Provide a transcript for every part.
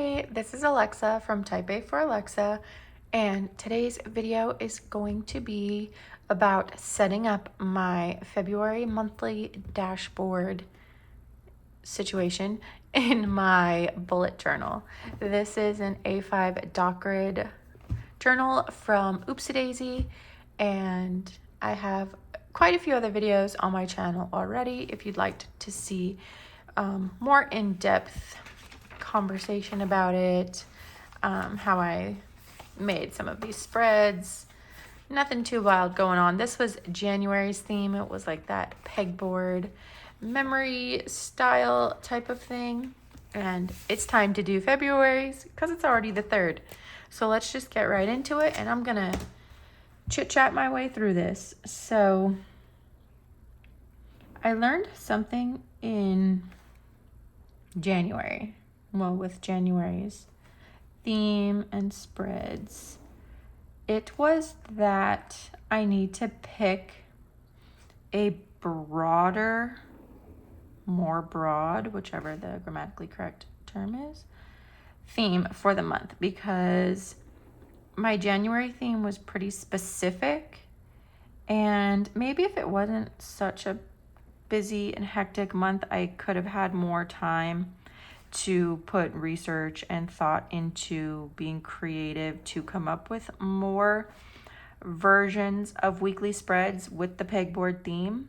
Hey, this is Alexa from Type A for Alexa, and today's video is going to be about setting up my February monthly dashboard situation in my bullet journal. This is an A5 doc grid journal from Oopsie Daisy, and I have quite a few other videos on my channel already if you'd like to see more in-depth conversation about it, how I made some of these spreads. Nothing too wild going on. This was January's theme. It was like that pegboard memory style type of thing. And it's time to do February's because it's already the 3rd. So let's just get right into it, and I'm gonna chit chat my way through this. So I learned something in January. Well, with January's theme and spreads, it was that I need to pick a broader, more broad, whichever the grammatically correct term is, theme for the month, because my January theme was pretty specific, and maybe if it wasn't such a busy and hectic month, I could have had more time to put research and thought into being creative to come up with more versions of weekly spreads with the pegboard theme.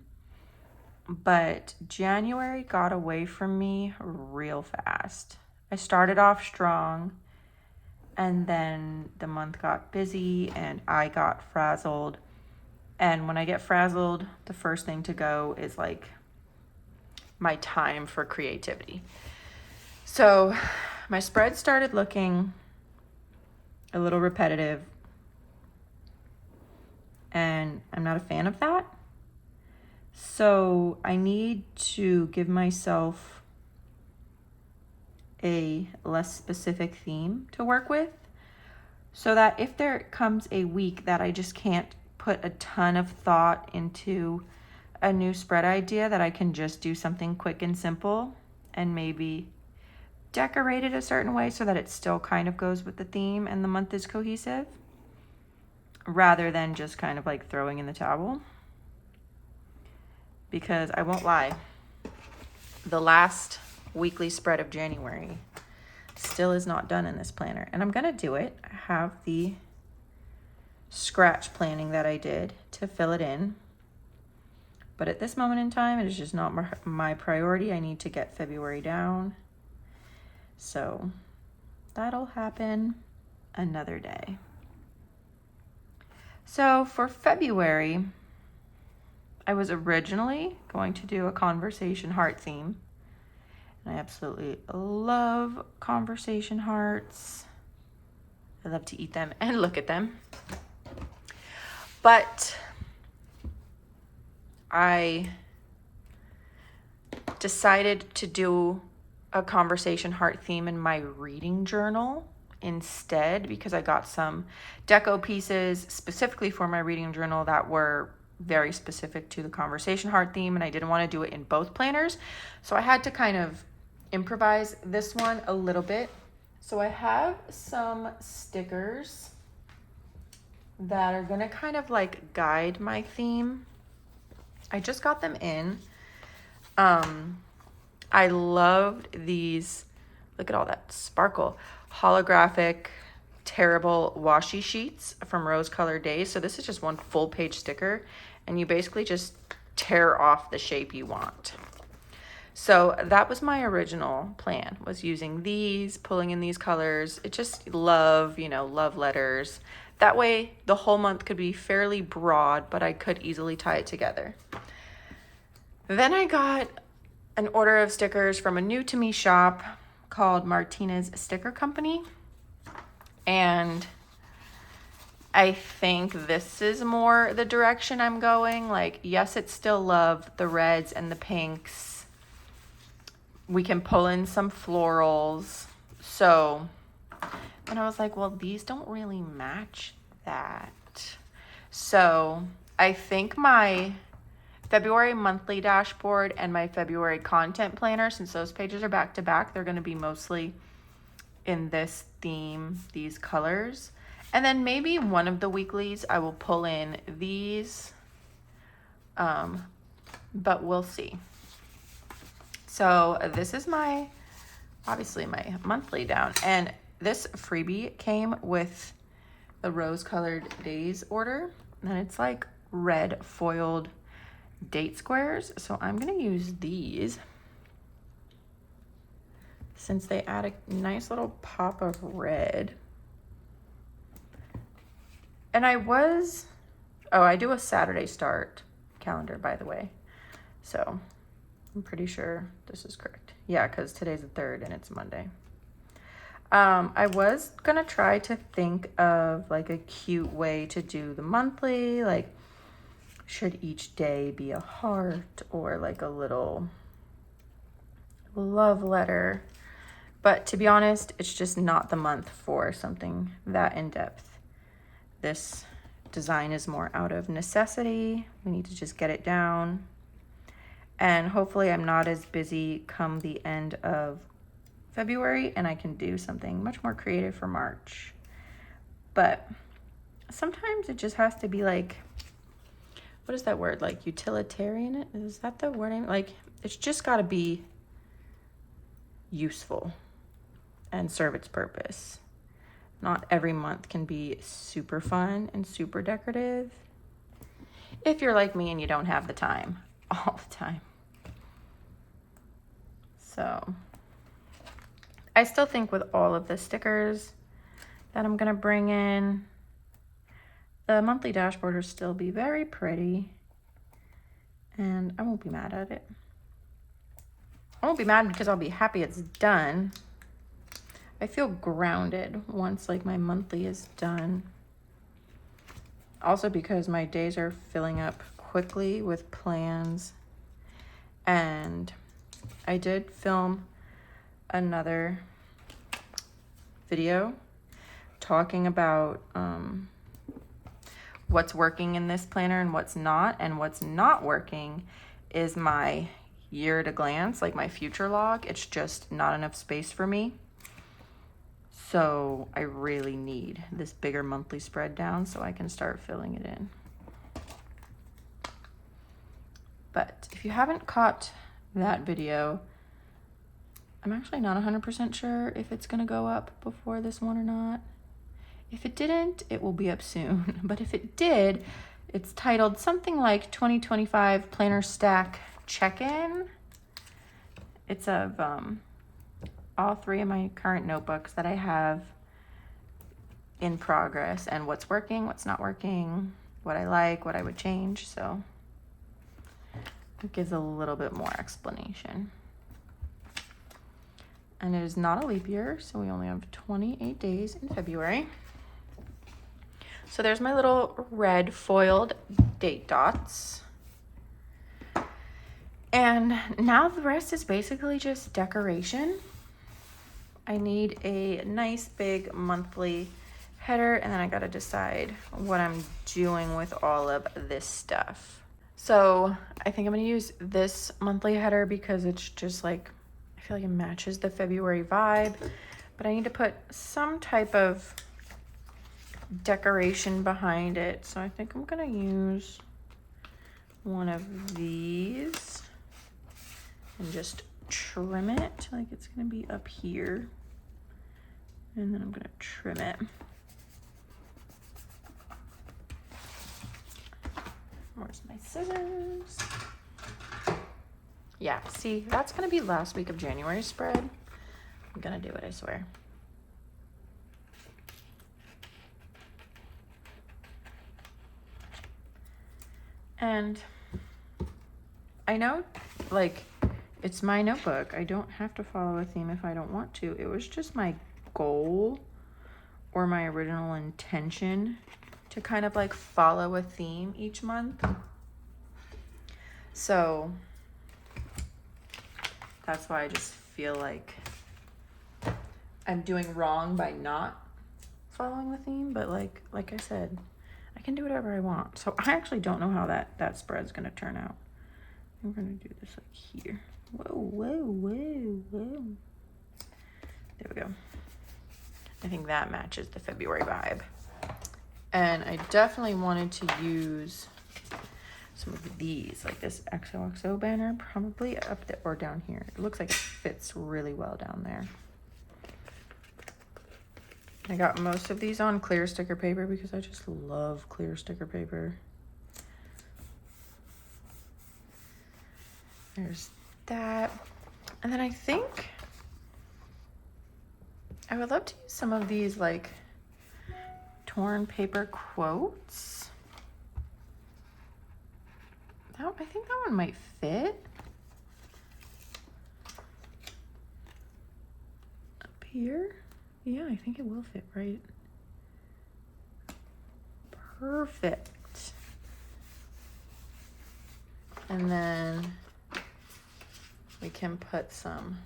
But January got away from me real fast. I started off strong, and then the month got busy and I got frazzled. And when I get frazzled, the first thing to go is like my time for creativity. So my spread started looking a little repetitive, and I'm not a fan of that. So I need to give myself a less specific theme to work with, so that if there comes a week that I just can't put a ton of thought into a new spread idea, that I can just do something quick and simple and maybe decorate it a certain way so that it still kind of goes with the theme and the month is cohesive, rather than just kind of like throwing in the towel. Because I won't lie, the last weekly spread of January still is not done in this planner, and I'm gonna do it. I have the scratch planning that I did to fill it in, but at this moment in time, it is just not my priority. I need to get February down. So that'll happen another day. So for February, I was originally going to do a conversation heart theme. And I absolutely love conversation hearts. I love to eat them and look at them. But I decided to do a conversation heart theme in my reading journal instead, because I got some deco pieces specifically for my reading journal that were very specific to the conversation heart theme, and I didn't want to do it in both planners. So I had to kind of improvise this one a little bit. So I have some stickers that are gonna kind of like guide my theme. I just got them in. I loved these, look at all that sparkle, holographic, terrible washi sheets from Rose Color Days. So this is just one full page sticker, and you basically just tear off the shape you want. So that was my original plan, was using these, pulling in these colors. It just love letters. That way the whole month could be fairly broad, but I could easily tie it together. Then I got an order of stickers from a new to me shop called Martinez Sticker Company. And I think this is more the direction I'm going. Like, yes, it's still love the reds and the pinks. We can pull in some florals. So, and I was like, well, these don't really match that. So I think my February monthly dashboard and my February content planner, since those pages are back to back, they're going to be mostly in this theme, these colors. And then maybe one of the weeklies I will pull in these, but we'll see. So this is obviously my monthly down, and this freebie came with the rose colored days order, and it's like red foiled date squares. So I'm gonna use these since they add a nice little pop of red. And I do a Saturday start calendar, by the way. So I'm pretty sure this is correct. Yeah, because today's the 3rd and it's Monday. I was gonna try to think of like a cute way to do the monthly, like should each day be a heart or like a little love letter. But to be honest, it's just not the month for something that in-depth. This design is more out of necessity. We need to just get it down. And hopefully I'm not as busy come the end of February and I can do something much more creative for March. But sometimes it just has to be like, what is that word? Like utilitarian? Is that the wording? Like it's just got to be useful and serve its purpose. Not every month can be super fun and super decorative. If you're like me and you don't have the time all the time. So I still think with all of the stickers that I'm gonna bring in, the monthly dashboard will still be very pretty and I won't be mad at it. I won't be mad because I'll be happy it's done. I feel grounded once like my monthly is done. Also because my days are filling up quickly with plans, and I did film another video talking about what's working in this planner and what's not. And what's not working is my year at a glance, like my future log. It's just not enough space for me. So I really need this bigger monthly spread down so I can start filling it in. But if you haven't caught that video, I'm actually not 100% sure if it's gonna go up before this one or not. If it didn't, it will be up soon. But if it did, it's titled something like 2025 Planner Stack Check-In. It's of all 3 of my current notebooks that I have in progress and what's working, what's not working, what I like, what I would change. So it gives a little bit more explanation. And it is not a leap year, so we only have 28 days in February. So there's my little red foiled date dots. And now the rest is basically just decoration. I need a nice big monthly header, and then I gotta decide what I'm doing with all of this stuff. So I think I'm gonna use this monthly header because it's just like, I feel like it matches the February vibe, but I need to put some type of decoration behind it. So I think I'm gonna use one of these and just trim it like it's gonna be up here, and then I'm gonna trim it. Where's my scissors? Yeah, see, that's gonna be last week of January spread. I'm gonna do it, I swear. And I know, like, it's my notebook. I don't have to follow a theme if I don't want to. It was just my goal or my original intention to kind of like follow a theme each month. So that's why I just feel like I'm doing wrong by not following the theme. But like I said, I can do whatever I want. So I actually don't know how that spread's gonna turn out. I'm gonna do this like here. Whoa, whoa, whoa, whoa. There we go. I think that matches the February vibe. And I definitely wanted to use some of these, like this XOXO banner, probably up there or down here. It looks like it fits really well down there. I got most of these on clear sticker paper because I just love clear sticker paper. There's that. And then I think I would love to use some of these like torn paper quotes. I think that one might fit. Up here. Yeah, I think it will fit right. Perfect. And then we can put some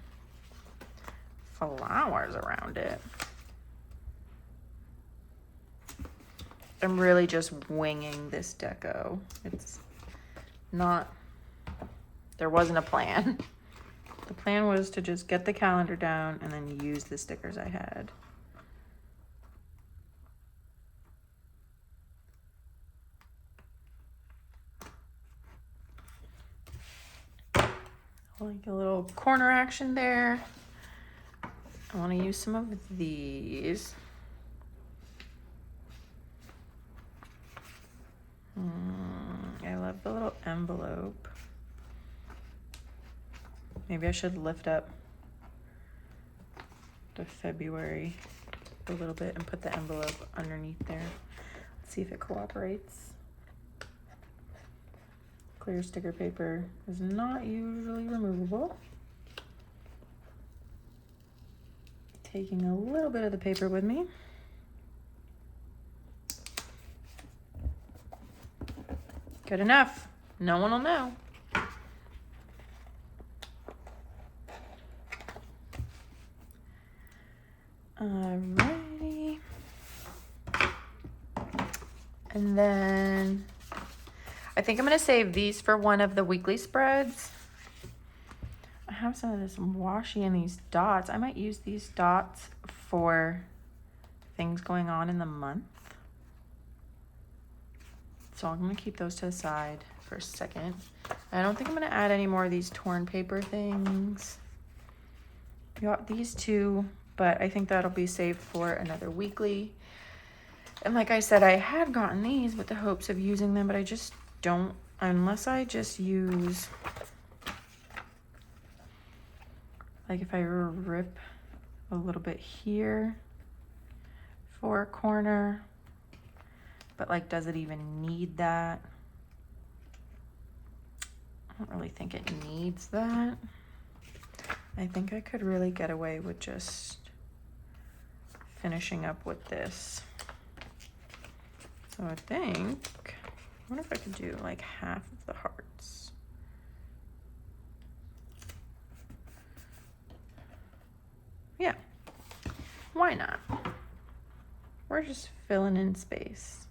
flowers around it. I'm really just winging this deco. It's not, there wasn't a plan. The plan was to just get the calendar down and then use the stickers I had. Like a little corner action there. I want to use some of these. I love the little envelope. Maybe I should lift up the February a little bit and put the envelope underneath there. Let's see if it cooperates. Clear sticker paper is not usually removable. Taking a little bit of the paper with me. Good enough. No one will know. Alrighty. And then I think I'm gonna save these for one of the weekly spreads. I have some of this washi and these dots. I might use these dots for things going on in the month. So I'm gonna keep those to the side for a second. I don't think I'm gonna add any more of these torn paper things. Got these two, but I think that'll be saved for another weekly. And like I said, I had gotten these with the hopes of using them, but I just don't, unless I just use, like if I rip a little bit here for a corner, but like, does it even need that? I don't really think it needs that. I think I could really get away with just finishing up with this. So I think, I wonder if I could do like half of the hearts. Yeah, why not? We're just filling in space.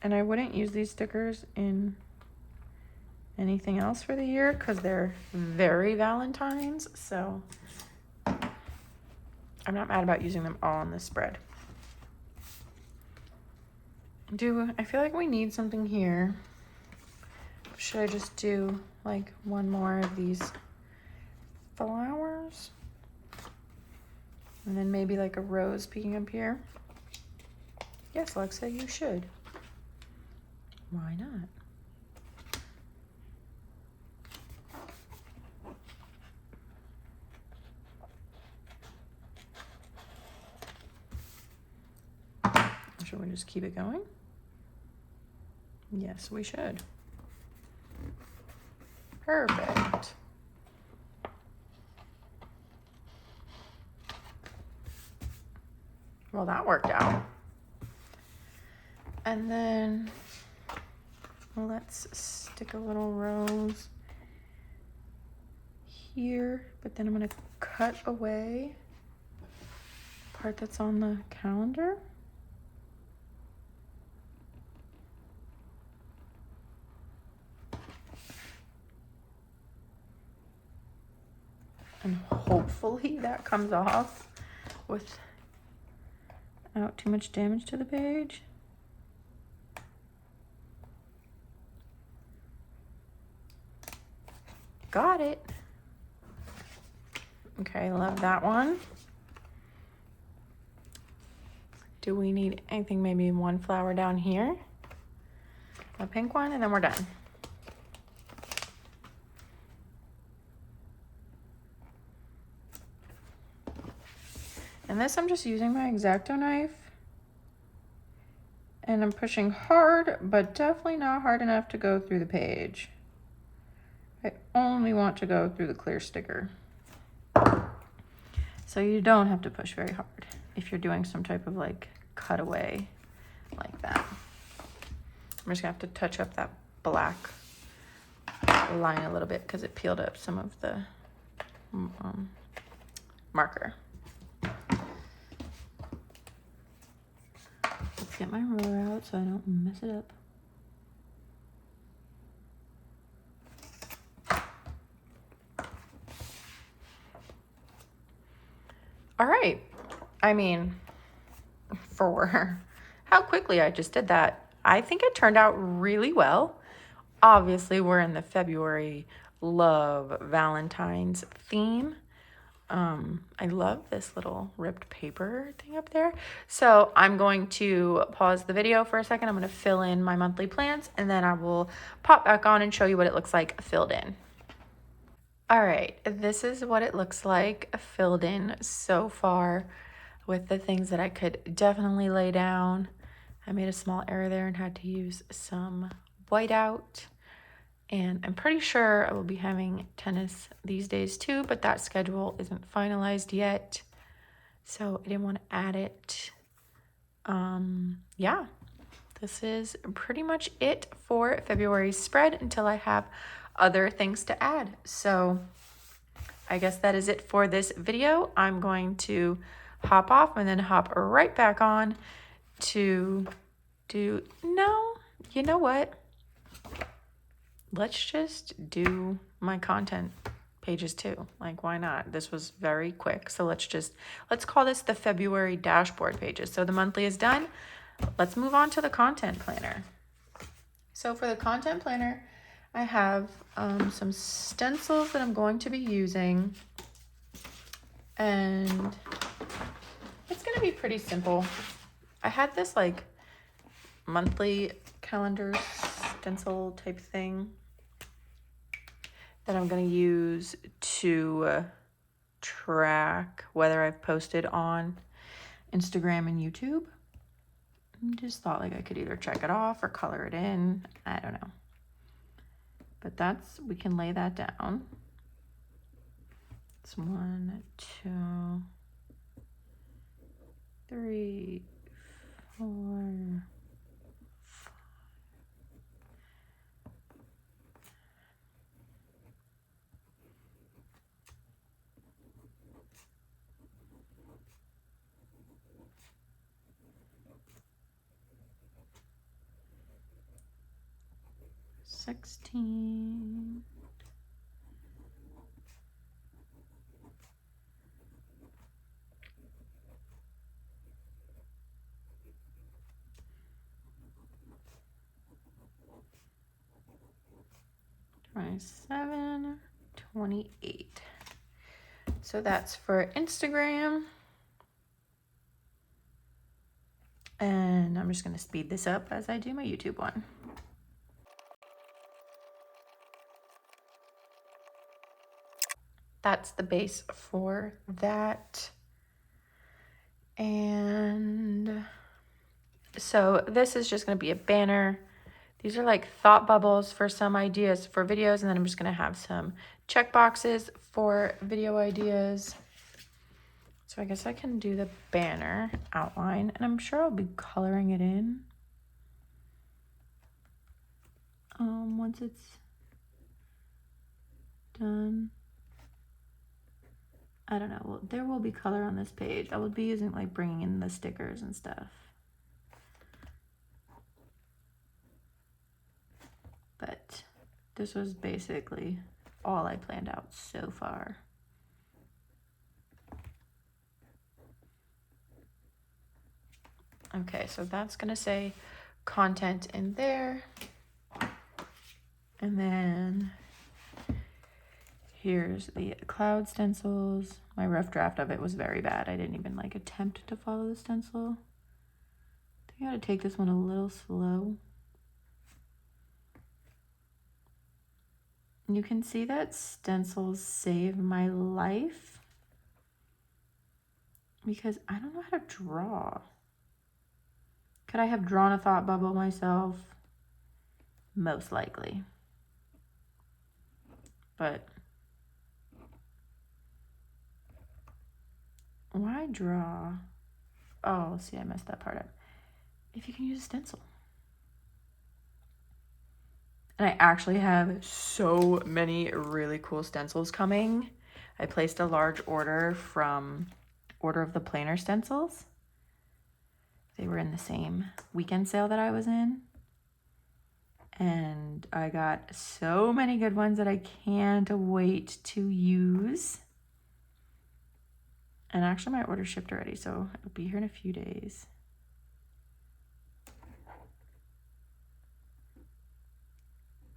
And I wouldn't use these stickers in anything else for the year because they're very Valentine's. So I'm not mad about using them all on this spread. I feel like we need something here. Should I just do like one more of these flowers? And then maybe like a rose peeking up here? Yes, Alexa, you should. Why not? Should we just keep it going? Yes, we should. Perfect. Well, that worked out. And then let's stick a little rose here, but then I'm going to cut away the part that's on the calendar. And hopefully that comes off without too much damage to the page. Got it. Okay, love that one. Do we need anything? Maybe one flower down here, a pink one, and then we're done. And this, I'm just using my X-Acto knife, and I'm pushing hard, but definitely not hard enough to go through the page. I only want to go through the clear sticker. So you don't have to push very hard if you're doing some type of like cutaway like that. I'm just gonna have to touch up that black line a little bit because it peeled up some of the marker. Let's get my ruler out so I don't mess it up. All right. I mean, for how quickly I just did that, I think it turned out really well. Obviously, we're in the February love Valentine's theme. I love this little ripped paper thing up there. So I'm going to pause the video for a second. I'm going to fill in my monthly plans, and then I will pop back on and show you what it looks like filled in. All right, this is what it looks like filled in so far with the things that I could definitely lay down. I made a small error there and had to use some whiteout. And I'm pretty sure I will be having tennis these days too, but that schedule isn't finalized yet. So I didn't want to add it. Yeah, this is pretty much it for February's spread until I have other things to add. So I guess that is it for this video. I'm going to hop off and then hop right back on to do, no, you know what? Let's just do my content pages too. Like, why not? This was very quick. So let's call this the February dashboard pages. So the monthly is done. Let's move on to the content planner. So for the content planner, I have some stencils that I'm going to be using, and it's going to be pretty simple. I had this like monthly calendar stencil type thing that I'm going to use to track whether I've posted on Instagram and YouTube. I just thought like I could either check it off or color it in. I don't know. But we can lay that down. It's 1, 2, 3, 4, 5. $16. $27, $28. So that's for Instagram. And I'm just going to speed this up as I do my YouTube one. That's the base for that. And so this is just going to be a banner. These are like thought bubbles for some ideas for videos, and then I'm just going to have some check boxes for video ideas. So I guess I can do the banner outline, and I'm sure I'll be coloring it in once it's done. I don't know. Well, there will be color on this page. I will be using like bringing in the stickers and stuff. But this was basically all I planned out so far. Okay, so that's gonna say content in there. And then here's the cloud stencils. My rough draft of it was very bad. I didn't even like attempt to follow the stencil. I think I gotta take this one a little slow. You can see that stencils save my life because I don't know how to draw. Could I have drawn a thought bubble myself? Most likely. But why draw? Oh, see, I messed that part up. If you can use a stencil. And I actually have so many really cool stencils coming. I placed a large order from Order of the Planner stencils. They were in the same weekend sale that I was in. And I got so many good ones that I can't wait to use. And actually my order shipped already, so it'll be here in a few days.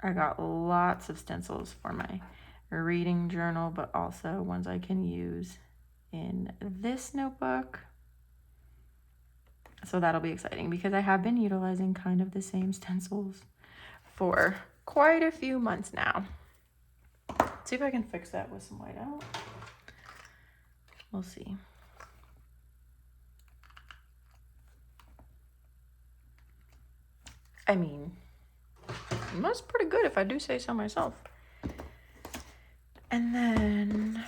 I got lots of stencils for my reading journal, but also ones I can use in this notebook. So that'll be exciting because I have been utilizing kind of the same stencils for quite a few months now. Let's see if I can fix that with some whiteout. We'll see. I mean, that's pretty good if I do say so myself. And then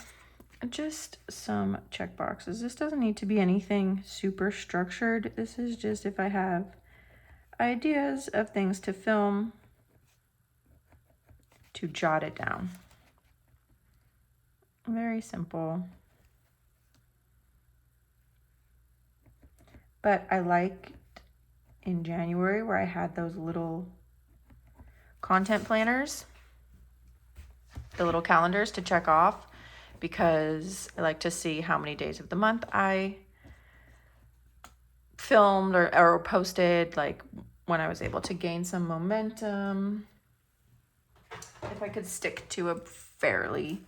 just some check boxes. This doesn't need to be anything super structured. This is just if I have ideas of things to film, to jot it down. Very simple. But I liked in January where I had those little content planners, the little calendars to check off, because I like to see how many days of the month I filmed or posted, like when I was able to gain some momentum. If I could stick to a fairly,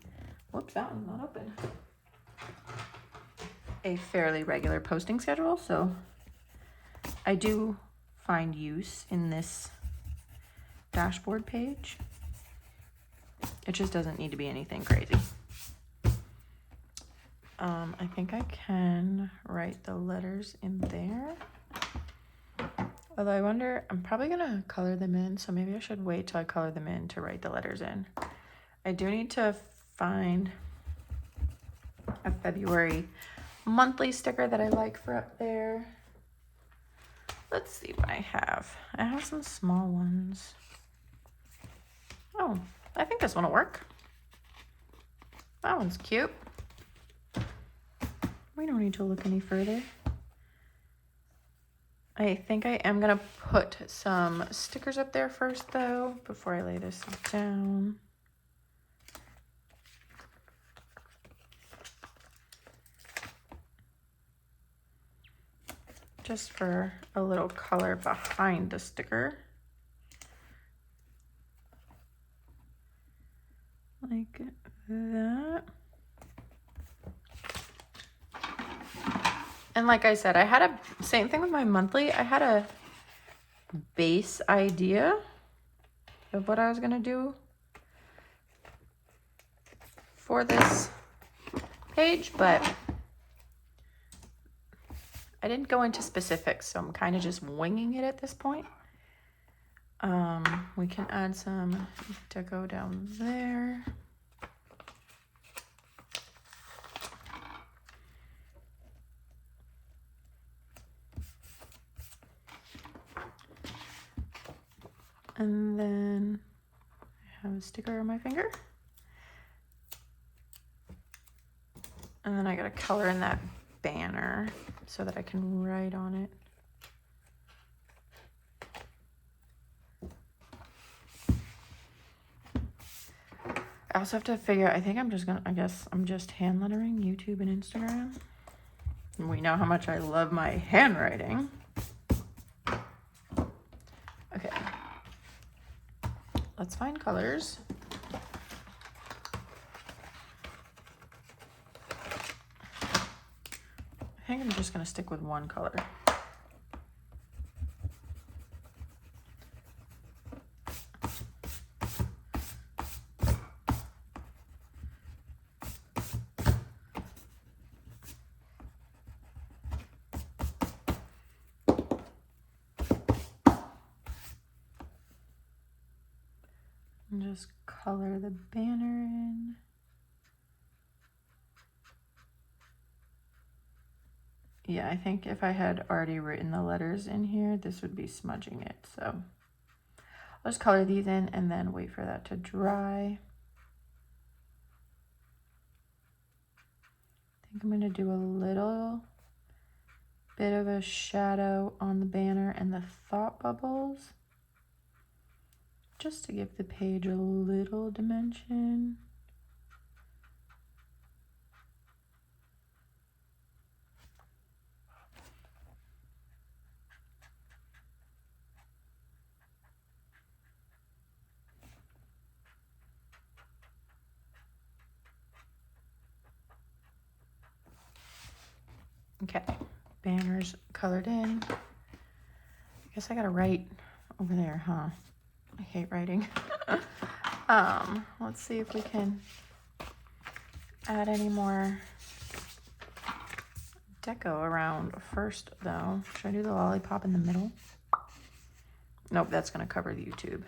whoops, that one's not open. A fairly regular posting schedule. So I do find use in this dashboard page. It just doesn't need to be anything crazy. I think I can write the letters in there. Although I wonder, I'm probably gonna color them in, so maybe I should wait till I color them in to write the letters in. I do need to find a February monthly sticker that I like for up there. Let's see what I have. I have some small ones. Oh, I think this one will work. That one's cute. We don't need to look any further. I think I am gonna put some stickers up there first though, before I lay this down. Just for a little color behind the sticker. Like that. And like I said, I had a, same thing with my monthly, I had a base idea of what I was gonna do for this page, but I didn't go into specifics, so I'm kind of just winging it at this point. We can add some deco down there. And then I have a sticker on my finger. And then I gotta color in that banner so that I can write on it. I also have to figure, I think I'm just gonna, I guess I'm just hand lettering YouTube and Instagram. And we know how much I love my handwriting. let's find colors. I think I'm just gonna stick with one color. And just color the banner in. Yeah, I think if I had already written the letters in here, this would be smudging it. So I'll just color these in and then wait for that to dry. I think I'm gonna do a little bit of a shadow on the banner and the thought bubbles, just to give the page a little dimension. Okay, banners colored in. I guess I gotta write over there, huh? I hate writing. Let's see if we can add any more deco around first though. Should I do the lollipop in the middle? Nope, that's gonna cover the YouTube.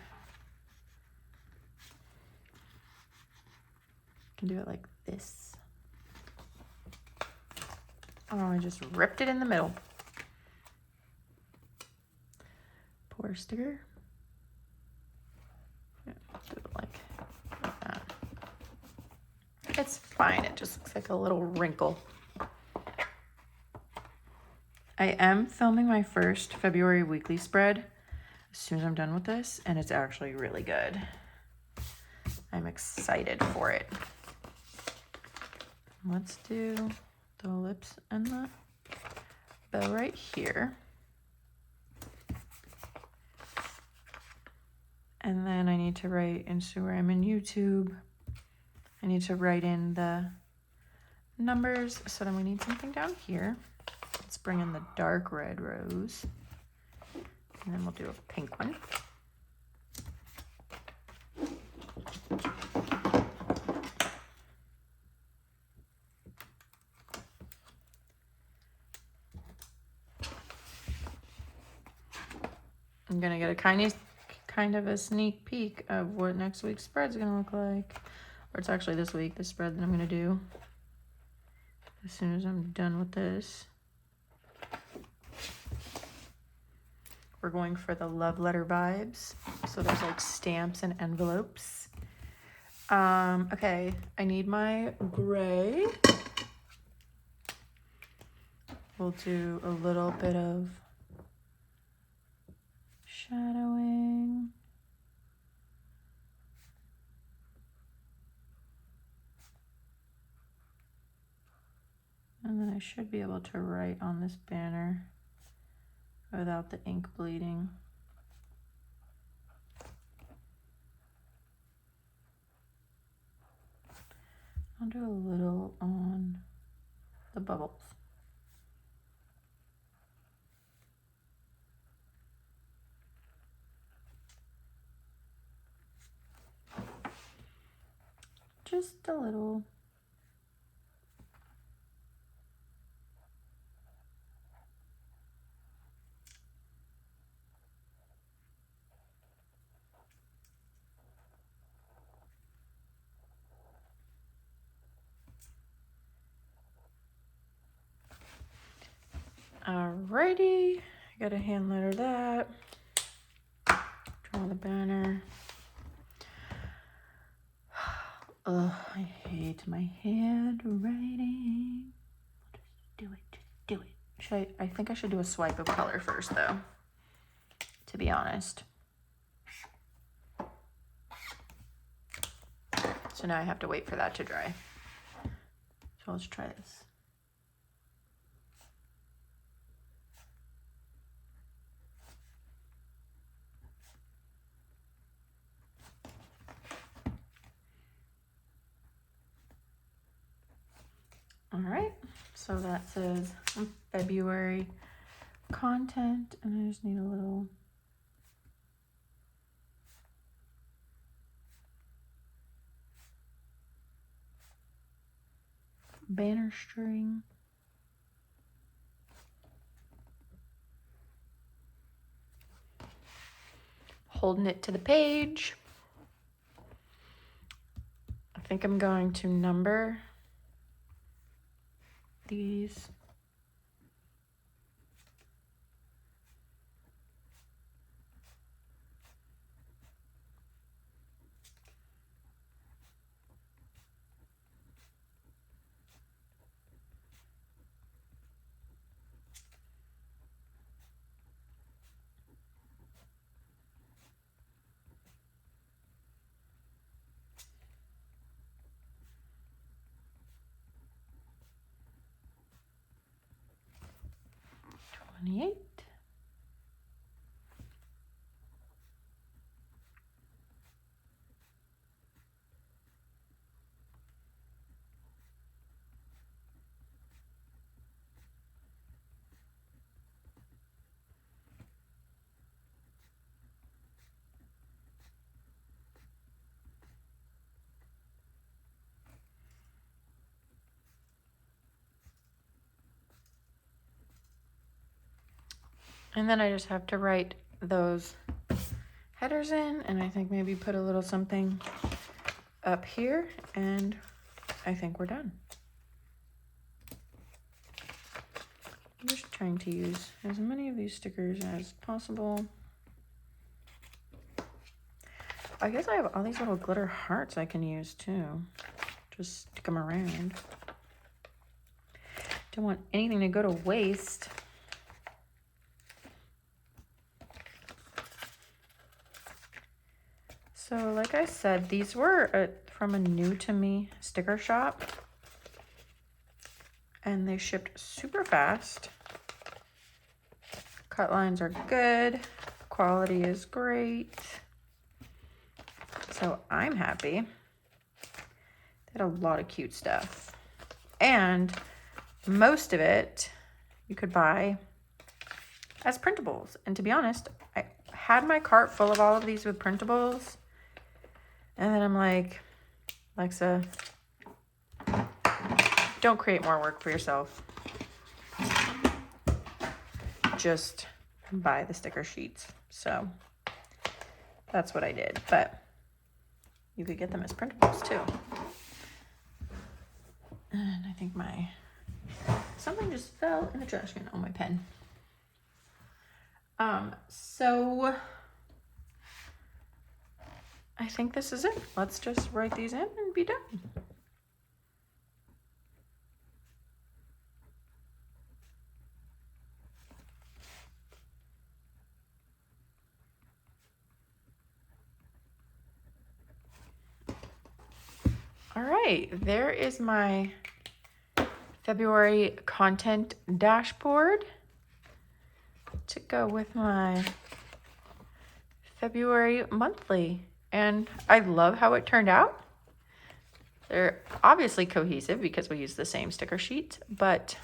Can do it like this. Oh, I just ripped it in the middle. Pour sticker. Yeah, do it like that. It's fine, it just looks like a little wrinkle. I am filming my first February weekly spread as soon as I'm done with this, and it's actually really good. I'm excited for it. Let's do the lips and the bow right here. And then I need to write Instagram and YouTube. I need to write in the numbers, so then we need something down here. Let's bring in the dark red rose. And then we'll do a pink one. I'm gonna get a kind of a sneak peek of what next week's spread's gonna look like. Or it's actually this week, the spread that I'm gonna do as soon as I'm done with this. We're going for the love letter vibes. So there's like stamps and envelopes. Okay, I need my gray. We'll do a little bit of shadowing. And then I should be able to write on this banner without the ink bleeding. I'll do a little on the bubbles. Just a little. Alrighty, gotta hand letter that. Draw the banner. Ugh, I hate my handwriting. Just do it, just do it. I think I should do a swipe of color first though, to be honest. So now I have to wait for that to dry. So let's try this. All right, so that says February content, and I just need a little banner string. Holding it to the page. I think I'm going to number these. $28. And then I just have to write those headers in, and I think maybe put a little something up here, and I think we're done. I'm just trying to use as many of these stickers as possible. I guess I have all these little glitter hearts I can use too. Just stick them around. Don't want anything to go to waste. So like I said, these were from a new to me sticker shop, and they shipped super fast. Cut lines are good. Quality is great. So I'm happy. They had a lot of cute stuff. And most of it you could buy as printables. And to be honest, I had my cart full of all of these with printables. And then I'm like, Alexa, don't create more work for yourself. Just buy the sticker sheets. So that's what I did. But you could get them as printables too. And I think something just fell in the trash can on my pen. So I think this is it. Let's just write these in and be done. All right, there is my February content dashboard to go with my February monthly. And I love how it turned out. They're obviously cohesive because we use the same sticker sheet, but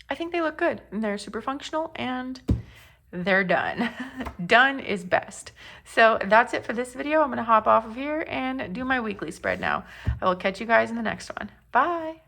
I think they look good and they're super functional and they're done. Done is best. So that's it for this video. I'm going to hop off of here and do my weekly spread now. I will catch you guys in the next one. Bye.